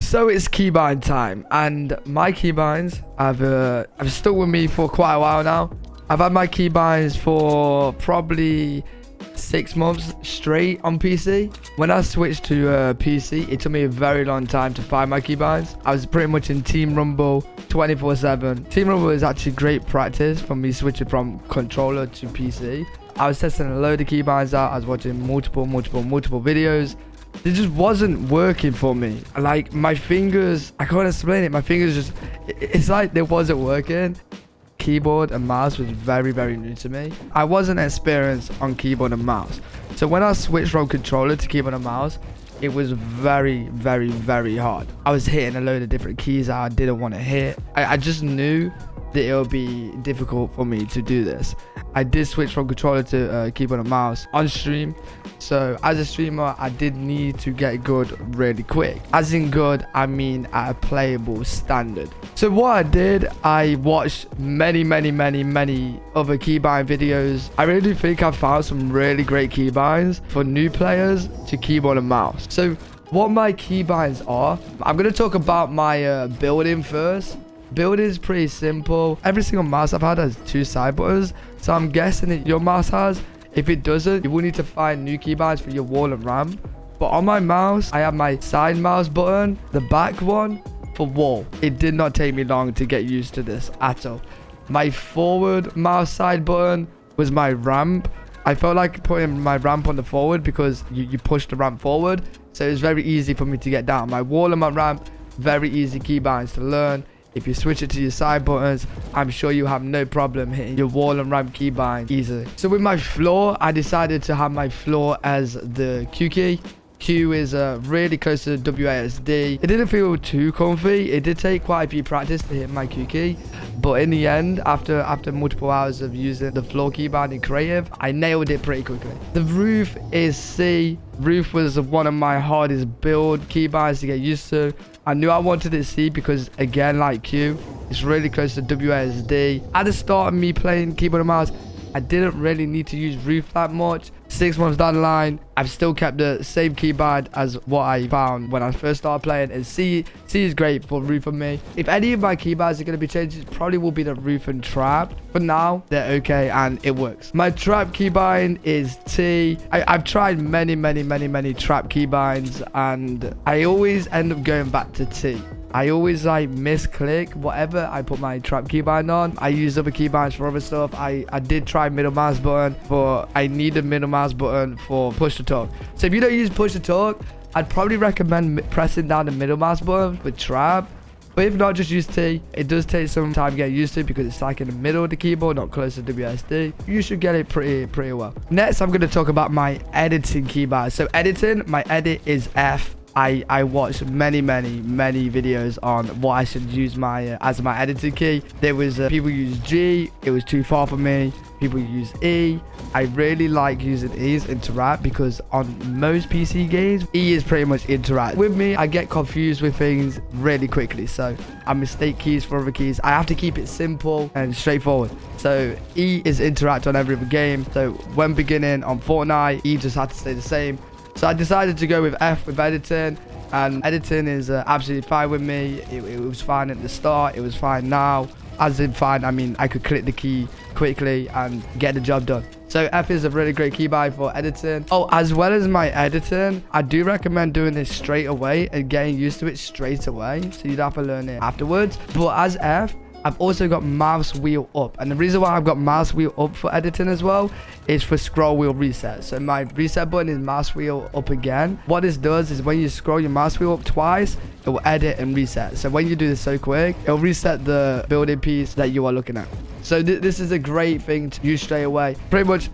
So it's keybind time, and my keybinds have stuck with me for quite a while now. I've had my keybinds for probably 6 months straight on PC. When I switched to PC, it took me a very long time to find my keybinds. I was pretty much in Team Rumble 24/7. Team Rumble is actually great practice for me switching from controller to PC. I was testing a load of keybinds out. I was watching multiple videos. It just wasn't working for me. Like, my fingers, I can't explain it. My fingers just, it's like they wasn't working. Keyboard and mouse was very new to me. I wasn't experienced on keyboard and mouse. So when I switched from controller to keyboard and mouse, it was very hard. I was hitting a load of different keys I didn't want to hit. I just knew that it would be difficult for me to do this. I did switch from controller to keyboard and mouse on stream. So as a streamer, I did need to get good really quick. As in good, I mean at a playable standard. So what I did, I watched many other keybind videos. I really think I found some really great keybinds for new players to keyboard and mouse. So what my keybinds are, I'm going to talk about my building first. Build is pretty simple. Every single mouse I've had has 2 side buttons, so I'm guessing that your mouse has. If it doesn't, you will need to find new keybinds for your wall and ramp. But on my mouse, I have my side mouse button, the back one for wall. It did not take me long to get used to this at all. My forward mouse side button was my ramp. I felt like putting my ramp on the forward because you push the ramp forward, so it was very easy for me to get down. My wall and my ramp, very easy keybinds to learn. If you switch it to your side buttons, I'm sure you have no problem hitting your wall and ramp keybind easily. So with my floor, I decided to have my floor as the Q key. Q is really close to WASD. It didn't feel too comfy. It did take quite a few practice to hit my Q key, but in the end, after multiple hours of using the floor keybind in creative, I nailed it pretty quickly. The roof is C. Roof was one of my hardest build keybinds to get used to. I knew I wanted it C because, again, like Q, it's really close to WASD. At the start of me playing keyboard and mouse, I didn't really need to use roof that much. 6 months down the line, I've still kept the same keybind as what I found when I first started playing. And C is great for roof for me. If any of my keybinds are going to be changed, it probably will be the roof and trap. But now, they're okay and it works. My trap keybind is T. I've tried many trap keybinds, and I always end up going back to T. I always like misclick whatever I put my trap keybind on. I use other keybinds for other stuff. I did try middle mouse button, but I need a middle mouse button for push to talk. So if you don't use push to talk, I'd probably recommend pressing down the middle mouse button with trap. But if not, just use T. It does take some time to get used to because it's like in the middle of the keyboard, not close to WSD. You should get it pretty well. Next, I'm going to talk about my editing keybind. So editing, my edit is F. I watched many videos on what I should use my as my editing key. There was people use G, it was too far for me. People use E. I really like using E's interact because on most PC games, E is pretty much interact. With me, I get confused with things really quickly, so I mistake keys for other keys. I have to keep it simple and straightforward. So E is interact on every game. So when beginning on Fortnite, E just had to stay the same. So I decided to go with F with editing, and editing is absolutely fine with me. It was fine at the start, it was fine now. As in fine, I mean I could click the key quickly and get the job done. So F is a really great keybind for editing. Oh, as well as my editing, I do recommend doing this straight away and getting used to it straight away, so you'd have to learn it afterwards. But as F, I've also got mouse wheel up, and the reason why I've got mouse wheel up for editing as well is for scroll wheel reset. So my reset button is mouse wheel up again. What this does is when you scroll your mouse wheel up twice, it will edit and reset. So when you do this so quick, it'll reset the building piece that you are looking at. So this is a great thing to use straight away. Pretty much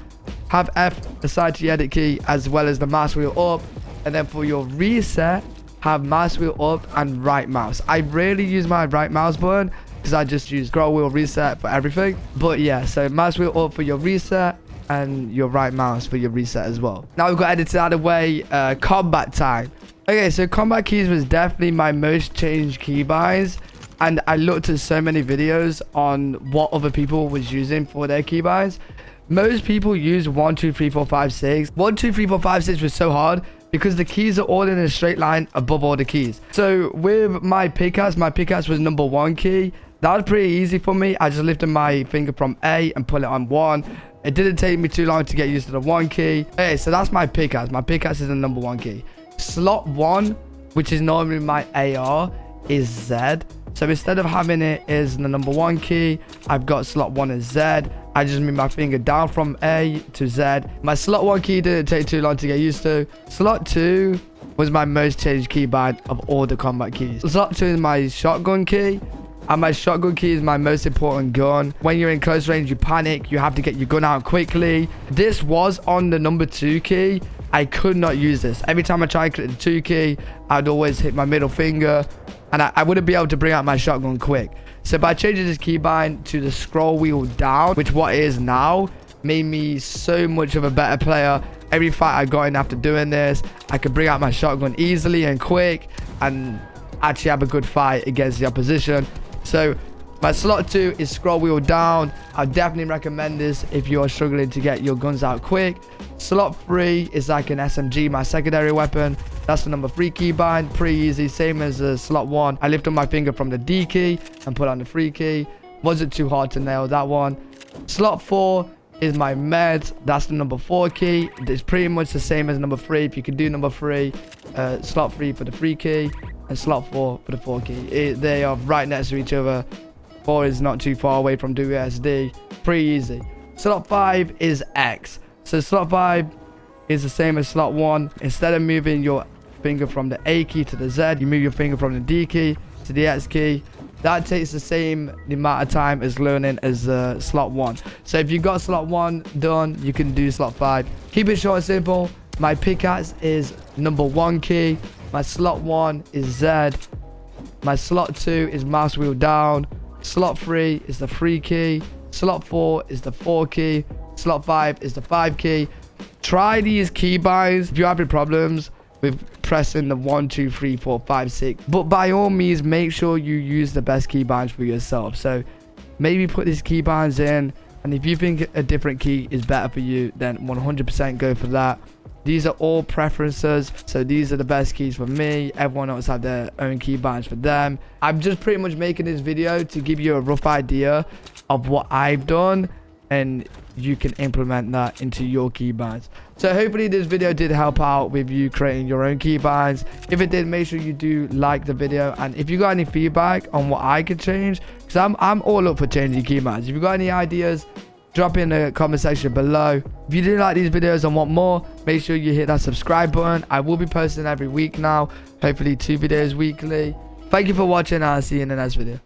have F assigned to your edit key as well as the mouse wheel up, and then for your reset, have mouse wheel up and right mouse. I rarely use my right mouse button because I just use scroll wheel reset for everything. But yeah, so mouse wheel up for your reset and your right mouse for your reset as well. Now we've got edited out of the way. Combat time. Okay, so combat keys was definitely my most changed keybinds, and I looked at so many videos on what other people was using for their keybinds. Most people use 1 2 3 4 5 6. 1 2 3 4 5 6 was so hard because the keys are all in a straight line above all the keys. So with my pickaxe was number 1 key. That was pretty easy for me. I just lifted my finger from A and put it on 1. It didn't take me too long to get used to the 1 key. Okay, so that's my pickaxe. My pickaxe is the number 1 key. Slot 1, which is normally my AR, is Z. So instead of having it as the number 1 key, I've got slot 1 as Z. I just move my finger down from A to Z. My slot 1 key didn't take too long to get used to. Slot 2 was my most changed keybind of all the combat keys. Slot 2 is my shotgun key. And my shotgun key is my most important gun. When you're in close range, you panic. You have to get your gun out quickly. This was on the number 2 key. I could not use this. Every time I try and click the 2 key, I'd always hit my middle finger. And I wouldn't be able to bring out my shotgun quick. So by changing this keybind to the scroll wheel down, which what it is now, made me so much of a better player. Every fight I got in after doing this, I could bring out my shotgun easily and quick. And actually have a good fight against the opposition. So my slot 2 is scroll wheel down. I definitely recommend this if you are struggling to get your guns out quick. Slot 3 is like an SMG, my secondary weapon. That's the number 3 keybind. Pretty easy, same as slot 1. I lifted my finger from the D key and put on the 3 key. Wasn't too hard to nail that one. Slot 4 is my med. That's the number 4 key. It's pretty much the same as number 3. If you can do number 3, slot 3 for the 3 key. And slot 4 for the 4 key. They are right next to each other. 4 is not too far away from WSD. Pretty easy. Slot 5 is X. So slot 5 is the same as slot 1. Instead of moving your finger from the A key to the Z, you move your finger from the D key to the X key. That takes the same amount of time as learning as slot 1. So if you got slot 1 done, you can do slot 5. Keep it short and simple. My pickaxe is number 1 key. My slot 1 is Z. My slot 2 is mouse wheel down. Slot 3 is the 3 key. Slot 4 is the 4 key. Slot 5 is the 5 key. Try these keybinds if you're having problems with pressing the 1, 2, 3, 4, 5, 6. But by all means, make sure you use the best keybinds for yourself. So maybe put these keybinds in. And if you think a different key is better for you, then 100% go for that. These are all preferences, so these are the best keys for me. Everyone else have their own keybinds for them. I'm just pretty much making this video to give you a rough idea of what I've done, and you can implement that into your keybinds. So hopefully this video did help out with you creating your own keybinds. If it did, make sure you do like the video, and if you got any feedback on what I could change, because I'm all up for changing keybinds. If you got any ideas, drop in the comment section below. If you do like these videos and want more, make sure you hit that subscribe button. I will be posting every week now, hopefully 2 videos weekly. Thank you for watching, and I'll see you in the next video.